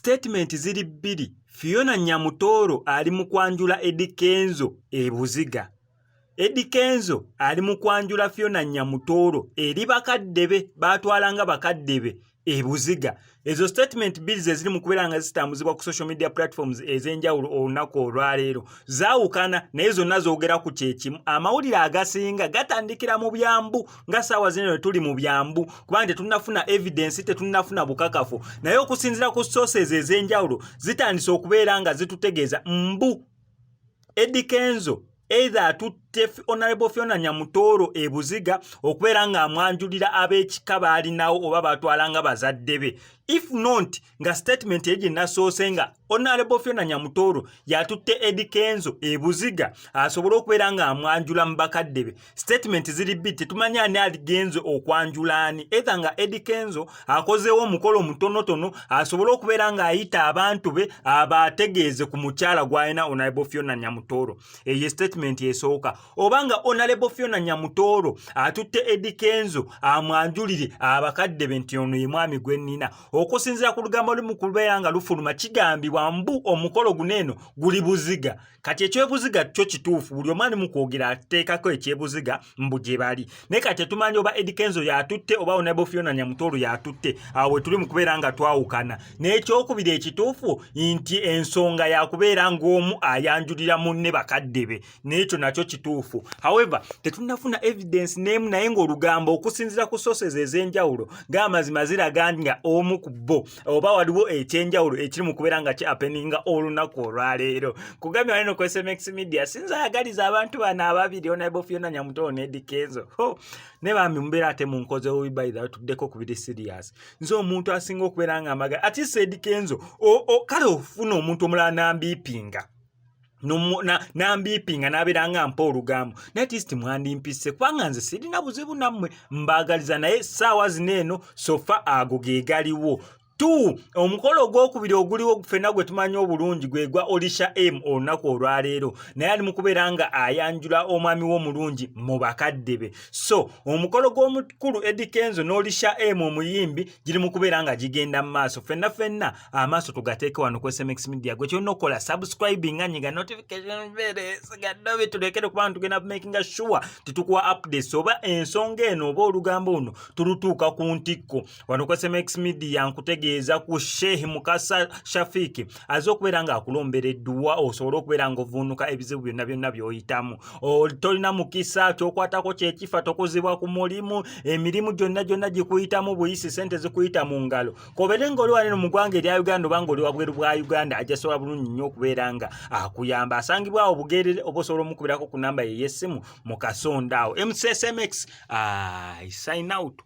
statement ziri bbiri. Fiona Nyamutoro ali mu kwanjula Eddie Kenzo e Buziga. Eddie Kenzo ali mu kwanjula Fiona Nyamutoro eri bakadde be batwalanga bakadde be e Buziga. Ezo statement bbiri ze ziri mu kubeera nga zitambuzibwa ku social media platforms ez'enjawulo olunaku olwaleero zaawukana naye zonna zoogera ku kyekimu. Amawulire agasinga gatandikira mu byambu nga ssaawa zino tuli mu byambu kubanga tetunnafuna evidence tetunnafuna bukakafu naye okusinziira ku sources ez'enjawulo zitandise okubeera nga zitutegeeza mbu Eddie Kenzo either atutte Honorable Fiona Nyamutoro e Buziga okubeera nga amwanjulira ab'ekika baalinawo oba batwalanga bazadde be. If not nga statement ye nasoose nga Honorable Fiona Nyamutoro yatutte Eddie Kenzo e Buziga asobole okubeera nga amwanjula mu bakadde be. Statement ziri bbiri tetumanyi ani aligenze okwanjula ani. Either nga Eddie Kenzo akozeewo omukolo mutonotono asobole okubeera nga ayita abantu be abategeeze ku mukyala gw'alina Honorable Fiona Nyamutoro. Eyo statement esooka. Obanga Honorable Fiona Nyamutoro atutte Eddie Kenzo amwanjulire abakadde be nti ono ye mwami gwe nnina. Okusinziira ku lugambo lumu kubeera nga lufuluma kigambibwa mbu omukolo guneeno guli Buziga. Kati ekyebuziga kyo kituufu buli omwani mu kwogera ateekako ekyebuziga mbu gye bali. Naye kati tetumanyi oba Eddie Kenzo yatutte oba Honorable Fiona Nyamutoro yatutte. Awo tuli mu kubeera nga twawukana. N'ekyokubiri ekituufu nti ensonga yakubeera ng'omu ayanjulira munne bakadde be. N'ekyo nakyo kituufu. However, tetunnafuna evidence n'emu naye ng'olugambo okusinziira ku sources ez'enjawulo ng'amazima ziraga nga omu ku bo oba waliwo ekyenjawulo ekiri mu kubeera nga kyapeninga olunaku olwaleero. Kugambye wano ku SMX Media sinza ayagaliza abantu bano ababiri Honorable Fiona Nyamutoro ne Eddie Kenzo. Ne bambi mbeera ate mu nkoze owibayi tuddeko ku biri serious. Nze omuntu asinga okubeera nga amaga ati Eddie Kenzo kale ofuna omuntu omulala n'ambiipinga. Nambiipinga n'abeera nga mpa olugambo naye tisiti mwandimpise kubanga nze sirina buzibu nammwe mbaagaliza naye ssaawa zino eno sofa ago ge galiwo. Omukolo gw'okubiri oguliwo ffenna gwe tumanyi obulungi gwe gwa Olisha M olunaku olwaleero naye ali mu kubeera nga ayanjula omwami w'omulungi mu bakadde be. So omukolo gw'omukulu Eddie Kenzo n'Olisha M omuyimbi giri mu kubeera nga gigenda mu maaso. Ffenna amaaso tugateeke wano ku SMX Media. Gwe kyonna okola subscribing nga nyiga notification bells gaddabe tulekere kubanga tugenda making sure titukuwa updates oba ensonga eno oba olugambo luno tulutuuka ku ntikko. Wano ku SMX Media nkutege ku Sheikh Mukasa Shafiki aze okubeera nga akulombera edduwa osobole okubeera nga ovvuunuka ebizibu byonna by'oyitamu. Tolina mukisa ky'okwatako kyekifa tokozebwa ku mulimu emirimu gyonna gikuyitamu buyisi sente zikuyita mu ngalo. Kobeere ng'oli wano mu ggwanga erya Uganda oba ng'oli wabweru bwa Uganda ajjasobola bulungi nnyo okubeera nga akuyamba. Asangibwawo Bugerere oba osobola omukubirako ku namba ye y'essimu mu Kasonda awo. MCSMX sign out.